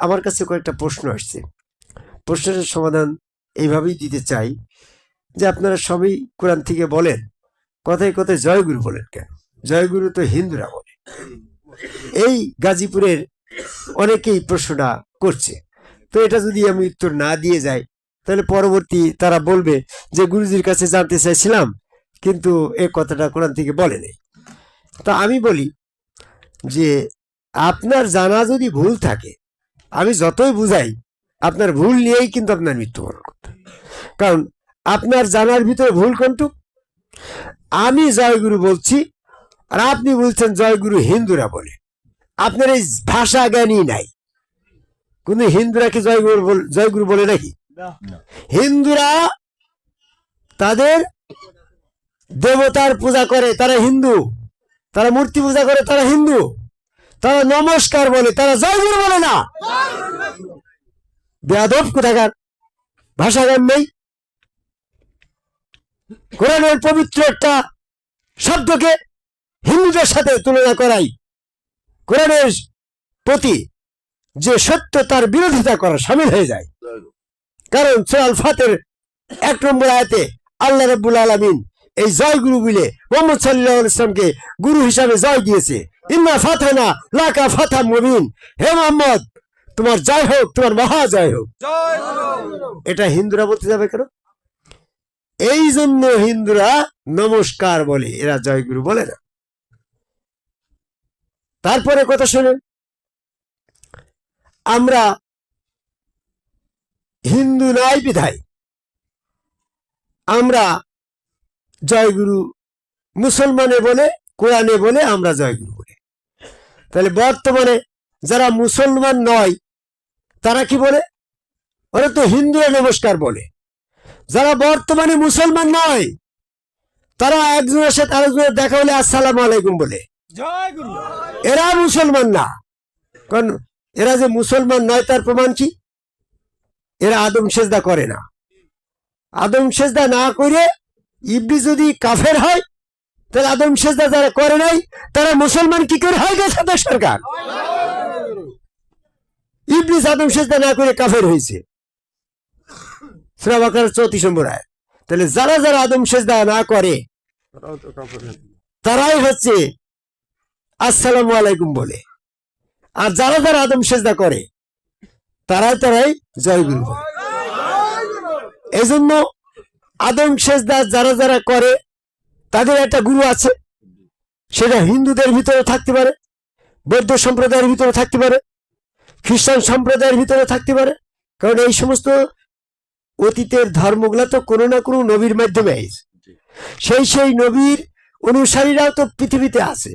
আমার কাছে কয়েকটা প্রশ্ন আসছে, প্রশ্নের সমাধান এইভাবেই দিতে চাই যে আপনারা সবই কোরআন থেকে বলেন, কথায় কথায় জয়গুরু বলেন কেন? জয়গুরু তো হিন্দুরা বলে। এই গাজীপুরের অনেকেই প্রশ্নটা করছে, তো এটা যদি আমি উত্তর না দিয়ে যাই তাহলে পরবর্তী তারা বলবে যে গুরুজির কাছে জানতে চাইছিলাম কিন্তু এই কথাটা কোরআন থেকে বলে নেই। তা আমি বলি যে আপনার জানা যদি ভুল থাকে, আমি যতই বুঝাই আপনার ভুল নিয়েই কিন্তু আপনার মৃত্যুবরণ করতে, কারণ আপনার জানার ভিতরে ভুল কোনটুক? আমি জয়গুরু বলছি আর আপনি বলছেন জয়গুরু হিন্দুরা বলে। আপনার এই ভাষা জ্ঞানই নাই। কোন হিন্দুরা কি জয়গুরু বলে নাকি? হিন্দুরা তাদের দেবতার পূজা করে, তারা হিন্দু। তারা মূর্তি পূজা করে, তারা হিন্দু। তারা নমস্কার বলে, তারা জয়গুরু বলে না। বেয়াদব কোথাকার, ভাষা জ্ঞান নেই। কোরআনের পবিত্র একটা শব্দকে হিন্দুদের সাথে তুলনা করাই কোরআনের প্রতি যে সত্য তার বিরোধিতা করা সামিল হয়ে যায়। কারণ সূরা আল ফাতির 1 নম্বর আয়াতে আল্লাহ রাব্বুল আলামিন এই জয়গুরু বলে মুহাম্মদ সাল্লাল্লাহু আলাইহি ওয়াসাল্লামকে গুরু হিসাবে জয় দিয়েছে। ইন্না ফাতানা লাকা ফাতাম মুবিন, হে মুহাম্মদ তোমার জয় হোক, তোমার মহা জয় হোক। এটা হিন্দুরা বলতে যাবে কেন? এই জন্য হিন্দুরা নমস্কার বলে, এরা জয়গুরু বলে না। তারপরে কথা শুনেন, আমরা হিন্দু নাই বিধায় আমরা জয়গুরু মুসলমানে বলে, কোরআনে বলে আমরা জয়গুরু বলি। তাহলে বর্তমানে যারা মুসলমান নয় তারা কি বলে? ওরা তো হিন্দুরা নমস্কার বলে। যারা বর্তমানে মুসলমান নয় তারা একজনের সাথে আরেকজনের দেখা হলে আসসালামু আলাইকুম বলে। এরা মুসলমান না। কারণ এরা যে মুসলমান নয় তার প্রমাণ কি? এরা আদম সেজদা করে না। আদম সেজদা না করে ইবলিস যদি কাফের হয় তাহলে আদম সেজদা যারা করে নাই তারা মুসলমান কি করে হয় গেছে? সরকার ইবলিস আদম সেজদা না করে কাফের হয়েছে, সূরা বাকারার 34 নম্বর আয়াত। তাহলে যারা যারা আদম সেজদা না করে তারাই হচ্ছে আসসালামু আলাইকুম বলে, আর যারা যারা আদম সেজদা করে তারাই জয়গুরু বলে। এই জন্য আদম সেজদা যারা যারা করে তাদের একটা গুরু আছে। সেটা হিন্দুদের ভিতরে থাকতে পারে, বৌদ্ধ সম্প্রদায়ের ভিতরে থাকতে পারে, খ্রিস্টান সম্প্রদায়ের ভিতরে থাকতে পারে। কারণ এই সমস্ত অতীতের ধর্মগুলা তো কোনো না কোনো নবীর মাধ্যমে আছে। সেই নবীর অনুসারীরাও তো পৃথিবীতে আছে।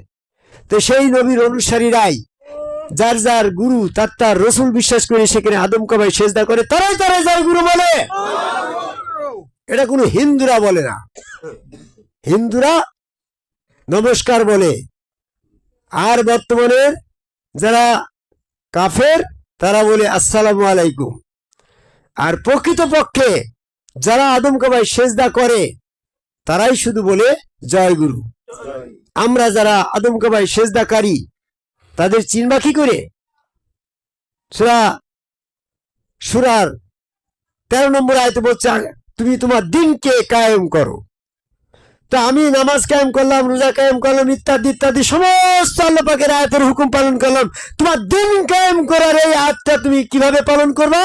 তো সেই নবীর অনুসারীরাই যার যার গুরু তার রসুল বিশ্বাস করে সেখানে আদম কাবায় সেজদা করে, তারাই যার গুরু বলে। এটা কোনো হিন্দুরা বলে না। হিন্দুরা নমস্কার বলে। আর বর্তমানে যারা কাফের তারা বলে আসসালামু আলাইকুম। আর প্রকৃতপক্ষে যারা আদম কাবায় সেজদা করে তারাই শুধু বলে জয়গুরু। আমরা যারা আদম কাবায় সেজদাকারী তাদের চিনবা কি করে? সূরার 13 নম্বর আয়াতে বলছে তুমি তোমার দিনকে কায়েম করো। তো আমি নামাজ কায়েম করলাম, রোজা কায়েম করলাম, ইত্যাদি ইত্যাদি সমস্ত আল্লাহ পাকের আয়াতের হুকুম পালন করলাম। তোমার দিন কায়েম করার এই আয়াতটা তুমি কিভাবে পালন করবা?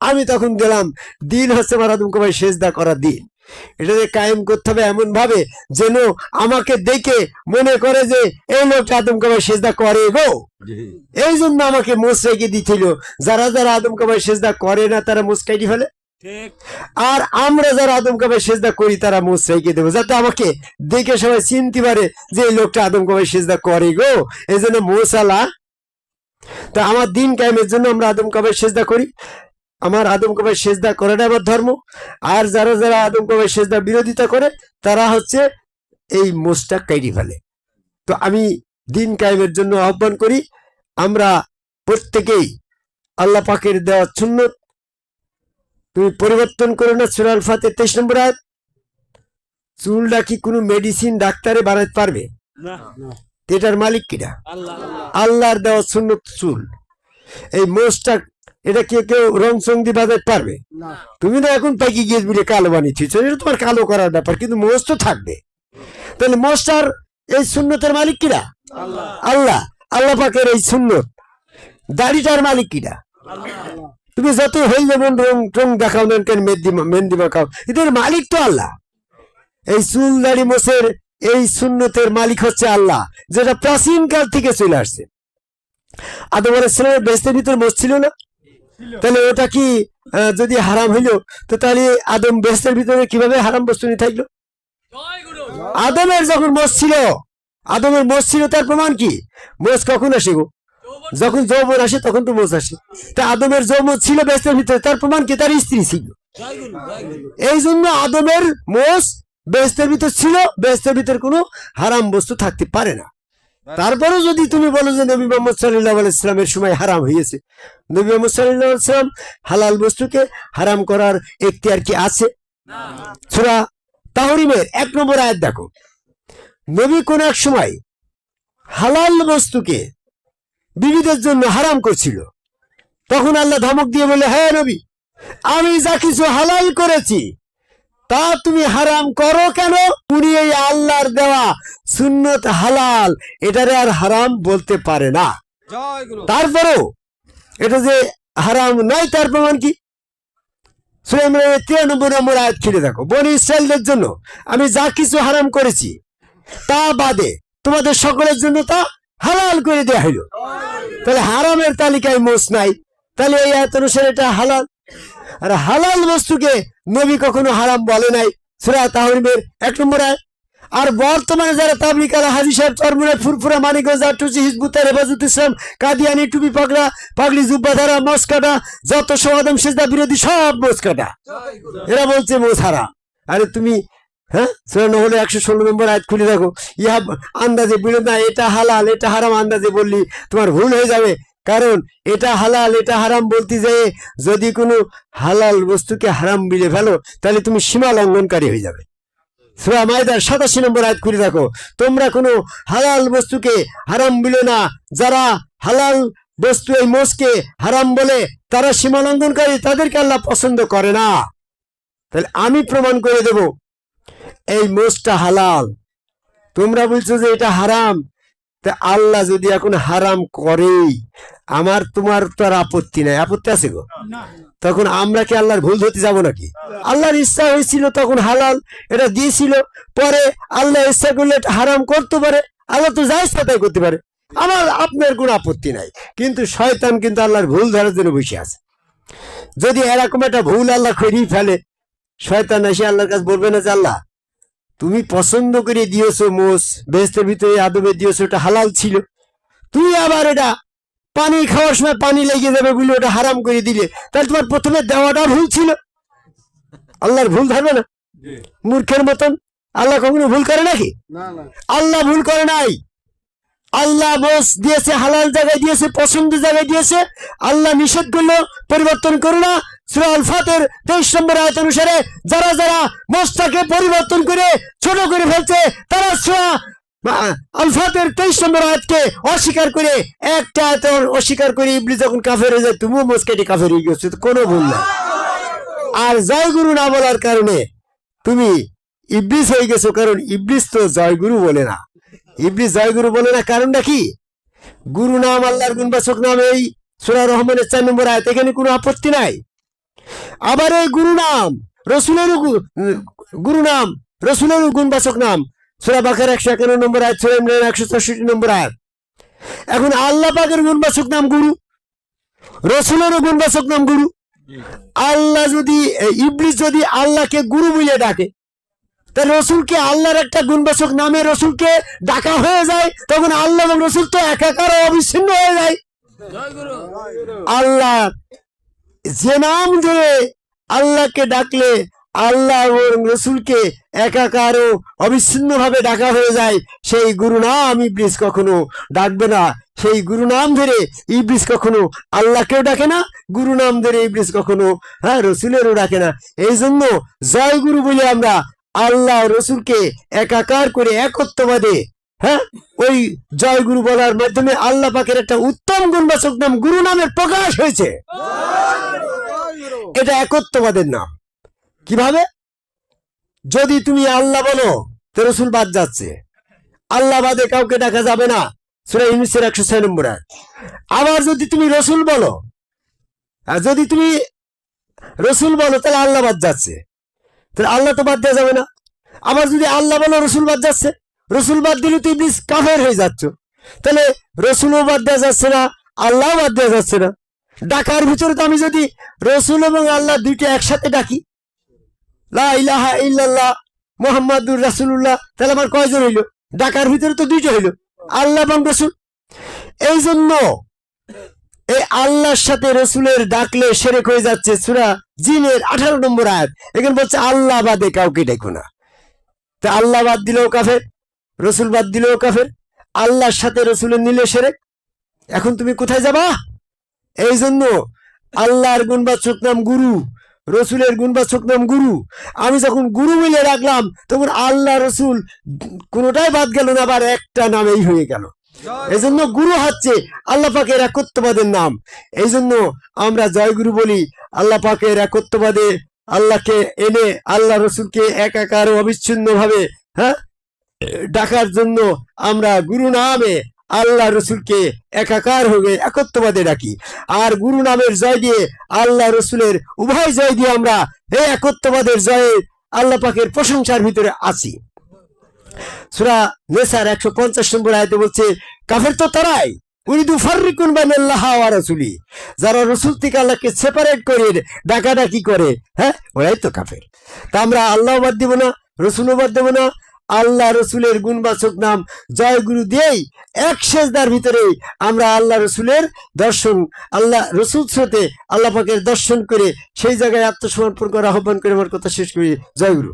আমি তখন গেলাম, দিন হচ্ছে আমার আদম কাবায় সেজদা করার দিন। এটাকে কায়েম করতে হবে এমন ভাবে যেন আমাকে দেখে মনে করে যে এই লোকটা আদম কাবায় সেজদা করে গো। এই জন্য আমাকে মুসরাইকে দিছিল। যারা যারা আদম কাবায় সেজদা করে না তারা মুসকাইটি ফেলে, আর আমরা যারা আদম কাবায় সেজদা করি তারা মুসরাইকে দেবো, যাতে আমাকে দেখে সবাই চিনতে পারে যে এই লোকটা আদম কাবায় সেজদা করে গো। এই জন্য মোসালা। তা আমার দিন কায়েমের জন্য আমরা আদম কাবায় সেজদা করি। আমার আদম কাবায় সেজদা করাটা আমার ধর্ম। আর যারা যারা আদম কাবায় সেজদা বিরোধিতা করে তারা হচ্ছে এই মোস্টাক কাইটি ফেলে। তো আমি দিন কায়েমের জন্য আহ্বান করি, আমরা প্রত্যেকেই আল্লাহ পাকের দেওয়া সুন্নত তুমি পরিবর্তন করো না। সূরা আল ফাতির 23 নম্বর আয়াত। চুলটা কি কোনো মেডিসিন ডাক্তারে বানাতে পারবে? এটার মালিক কিনা? আল্লাহর দেওয়া সুন্নত চুল। এই মোষটা এটা কেউ কেউ রং চং দিয়ে বাজাতে পারবে? তুমি তো এখন পাইকি গিয়ে বলে কালো বানিয়েছিস, এটা তোমার কালো করার ব্যাপার, কিন্তু মোষ তো থাকবে। তাহলে মোষটার এই সুন্নতের মালিক কিরা? আল্লাহ। আল্লাহ পাকের এই সুন্নত দাড়িটার মালিক কিরা? তুমি যত হয়ে যাবেন রং টং দেখাও না কেন, মেহেন্দি মাখাও, এদের মালিক তো আল্লাহ। এই চুল দাড়ি মোষের এই সুন্নতের মালিক হচ্ছে আল্লাহ, যেটা প্রাচীন কাল থেকে চলে আসছে। আদম আলাইহিস সালামের বেহেশতের ভিতর মোষ ছিল না? তাহলে ওটা কি যদি হারাম হইল, তো তাহলে আদম বেহেশতের ভিতরে কিভাবে হারাম বস্তু নিয়ে থাকলো? আদমের যখন মোষ ছিল, আদমের মোষ ছিল, তার প্রমাণ কি? মোষ কখন আসে গো? যখন যৌবন আসে তখন তো মোষ আসে। তা আদমের যৌবন ছিল বেহেশতের ভিতরে, তার প্রমাণ কি? তার স্ত্রী ছিল। এই জন্য আদমের মোষ বেহেশতের ভিতর ছিল, বেহেশতের ভিতর কোনো হারাম বস্তু থাকতে পারে না। তারপরেও যদি তুমি বলো যে নবী মুহাম্মদ সাল্লাল্লাহু আলাইহি সাল্লামের সময় হারাম হয়েছে, নবী মুহাম্মদ সাল্লাল্লাহু আলাইহি সাল্লাম হালাল বস্তুকে হারাম করার এখতিয়ার কি আছে? সূরা তাহরিমের 1 নম্বর আয়াত দেখো, নবী কোন এক সময় হালাল বস্তুকে বিবিদের জন্য হারাম করছিল, তখন আল্লাহ ধমক দিয়ে বলে, হ্যাঁ নবী, আমি যা কিছু হালাল করেছি তা তুমি হারাম করো কেন? উনি এই আল্লাহর দেওয়া সুন্নত হালাল, এটারে আর হারাম বলতে পারে না। তারপরেও এটা যে হারাম নয় তার প্রমাণ কি? সূরা ইমরানের 93 নম্বর আয়াত খুলে দেখো, বনী ইসরাইলদের জন্য আমি যা কিছু হারাম করেছি তা বাদে তোমাদের সকলের জন্য তা হালাল করে দেয়া হইল। তাহলে হারামের তালিকায় মোষ নাই, তাহলে এই আয়াত অনুসারে এটা হালাল। আর হালাল বস্তুকে নবী কখনো হারাম বলে নাই, সূরা তাহরিমের 1 নম্বর আয়াত। আর বর্তমানে যারা তাবলিগ আলা হাজী সাহেব, চরমুনা, ফুরফুরা, মানিকগঞ্জ, আটুচি, হিজবুত হেফাজত ইসলাম, কাদিয়ানি, টুপি পাগড়া, পাগড়ি, জুব্বা ধারা, মস্কাটা, যত সমাদম সেজদা বিরোধী সব মস্কাটা, এরা বলছে মোষ হারাম। আরে তুমি হ্যাঁ, সূরা নহলে 116 নম্বর আয়াত খুলে দেখো, ইহা আন্দাজে বিরোধ না, এটা হালাল এটা হারাম আন্দাজে বললি তোমার ভুল হয়ে যাবে। কারণ এটা হালাল এটা হারাম বলতে যেয়ে যদি কোনো হালাল বস্তুকে হারাম বিলে ফেলো, তাহলে তুমি সীমা লঙ্ঘনকারী হয়ে যাবে। সূরা মাইদার 87 নম্বর আয়াত খুলে দেখো, তোমরা কোনো হালাল বস্তুকে হারাম বিলে না, যারা হালাল বস্তু এই মোষকে হারাম বলে তারা সীমা লঙ্ঘনকারী, তাদেরকে আল্লাহ পছন্দ করে না। তাহলে আমি প্রমাণ করে দেব এই মোষটা হালাল, তোমরা বলছো যে এটা হারাম। তা আল্লাহ যদি এখন হারাম করেই, আমার তোমার তো আর আপত্তি নাই, আপত্তি আছে গো? তখন আমরা কি আল্লাহর ভুল ধরতে যাবো নাকি? আল্লাহর ইচ্ছা হয়েছিল তখন হালাল এটা দিয়েছিল, পরে আল্লাহ ইচ্ছা করলে এটা হারাম করতে পারে, আল্লাহ তো যা ইচ্ছা তাই করতে পারে, আমার আপনার কোনো আপত্তি নাই। কিন্তু শয়তান কিন্তু আল্লাহর ভুল ধরার জন্য বসে আছে। যদি এরকম একটা ভুল আল্লাহ করেই ফেলে, শয়তান এসে আল্লাহর কাছে বলবে না যে আল্লাহ তুমি পছন্দ করে দিয়েছো মোষ, বেহেশতের ভিতরে আদমে দিয়েছো, এটা হালাল ছিল, তুই আবার এটা পানি খাওয়ার সময় পানি লেগে যাবে বলে ওটা হারাম করে দিলে, তাহলে তোমার প্রথমে দেওয়াটা ভুল ছিল। আল্লাহর ভুল ধরবে না মূর্খের মতন? আল্লাহ কখনো ভুল করে নাকি? আল্লাহ ভুল করে নাই। আল্লাহ মোষ দিয়েছে, হালাল জায়গায় দিয়েছে, পছন্দের জায়গায় দিয়েছে। আল্লাহ নিষেধ করলো পরিবর্তন করো না। সূরা আল ফাতির 23 নম্বর আয়াত অনুসারে যারা যারা মোষটাকে পরিবর্তন করে ছোট করে ফেলছে, তারা সূরা আল ফাতির 23 নম্বর আয়াতকে অস্বীকার করে, একটা আয়াত অস্বীকার করে ইবলিস যখন কাফের হয়ে যায়, তুমিও মোষ কেটে কাফের হয়ে গেছো, কোনো ভুল না। আর জয় গুরু না বলার কারণে তুমি ইবলিস হয়ে গেছো, কারণ ইবলিস তো জয় গুরু বলে না। ইবলিস জয় গুরু বলে না, কারণটা কি? গুরু নাম আল্লাহর গুণবাচক নাম, এই সূরা রহমানের 4 নম্বর আয়াত, এখানে কোনো আপত্তি নাই। আবার এই গুরু নাম রসুলেরও গুণবাচক নাম, সূরা বাকারা 151 নম্বর আয়াত, সূরা ইমরান 164 নম্বর আয়াত। এখন আল্লাহ পাকের গুণবাচক নাম গুরু, রসুলেরও গুণবাচক নাম গুরু। আল্লাহ যদি, ইবলিস যদি আল্লাহকে গুরু বলে ডাকে, তাহলে রসুলকে আল্লাহর একটা গুণবাচক নামে রসুলকে ডাকা হয়ে যায়, তখন আল্লাহ এবং রসুল তো একাকার অবিচ্ছিন্ন হয়ে যায়। আল্লাহ যে নাম ধরে আল্লাহকে ডাকলে আল্লাহ এবং রসুলকে একাকার ও অবিচ্ছিন্ন ভাবে ডাকা হয়ে যায়, সেই গুরু নাম ইবলিস কখনো ডাকবে না। সেই গুরু নাম ধরে ইবলিস কখনো আল্লাহকেও ডাকে না, গুরু নাম ধরে ইবলিস কখনো রসুলেরও ডাকে না। এই জন্য জয় গুরু বলে আমরা আল্লাহ রসুলকে একাকার করে একত্ববাদে হ্যাঁ, ওই জয় গুরু বলার মাধ্যমে আল্লাহ পাকের একটা উত্তম গুণবাচক নাম গুরু নামের প্রকাশ হয়েছে। এটা একত্ববাদের নাম। কিভাবে? যদি তুমি আল্লাহ বলো তো রসুল বাদ যাচ্ছে, আল্লাহ বাদে কাউকে ডাকা যাবে না, সূরা ইউনূসের 106 নম্বর আয়াত। আবার যদি তুমি রসুল বলো, আর যদি তুমি রসুল বলো তাহলে আল্লাহ বাদ যাচ্ছে, তাহলে আল্লাহ তো বাদ দেওয়া যাবে না। আবার যদি আল্লাহ বলো রসুল বাদ যাচ্ছে, রসুল বাদ দিলে তুই ইবলিস কাফের হয়ে যাচ্ছ, তাহলে রসুলও বাদ দেওয়া যাচ্ছে না, আল্লাহ বাদ দেওয়া যাচ্ছে না। ডাকার ভিতরে তো আমি যদি রসুল এবং আল্লাহ দুইটা একসাথে ডাকি, লা ইলাহা ইল্লাল্লাহ মুহাম্মাদুর রাসূলুল্লাহ, তাহলে আমার কয়জন হইল? ডাকার ভিতরে তো দুইটা হইল, আল্লাহ এবং রসুল। এই জন্য এই আল্লাহর সাথে রসুলের ডাকলে শিরক হয়ে যাচ্ছে। সূরা জিনের 18 নম্বর আয়াত, এখানে বলছে আল্লাহ বাদে কাউকে ডেকো না। তা আল্লাহ বাদ দিলেও কাফের, রসুল বাদ দিলেও কাফের, আল্লাহর সাথে রসুলের নিলে শিরক। এখন তুমি কোথায় যাবা? এই জন্য আল্লাহর গুণবাচক নাম গুরু, রসুলের গুণবাচক নাম গুরু। আমি যখন গুরু মিলে রাখলাম তখন আল্লাহ রসুল কোনোটাই বাদ গেল না, আবার একটা নামেই হয়ে গেল। এই জন্য গুরু হচ্ছে আল্লাহ পাকের একত্ববাদের নাম। এই জন্য আমরা জয় গুরু বলি। আল্লাহ পাকের একত্ববাদে আল্লাহকে এনে আল্লাহ রসুলকে একাকার অবিচ্ছিন্ন ভাবে ডাকার জন্য আমরা গুরু নামে আল্লাহ রসুলকে একাকার হয়ে একত্ববাদে ডাকি। আর গুরু নামের জয় দিয়ে আল্লাহ রসুলের উভয় জয় দিয়ে আমরা এই একত্ববাদের জয়ে আল্লাহ পাকের প্রশংসার ভিতরে আছি। সূরা নিসার 150 নম্বর আয়াতে বলছে, কাফের তো তারাই উরিদু ফাররিকুন বাইনাল্লাহ ওয়া রাসূলি, যারা রাসূল থেকে আল্লাহকে সেপারেট করে ডাকাডাকি করে, ওরাই তো কাফের। তা আমরা আল্লাহ বাদ দেব না, রসুলও বাদ দেব না। আল্লাহ রসুলের গুণবাচক নাম জয় গুরু দিয়েই এক সেজদার ভিতরে আমরা আল্লাহ রসুলের দর্শন, আল্লাহ রসুল স্রোতে আল্লাহ পাকের দর্শন করে সেই জায়গায় আত্মসমর্পণ করার আহ্বান করে আমার কথা শেষ করি। জয় গুরু।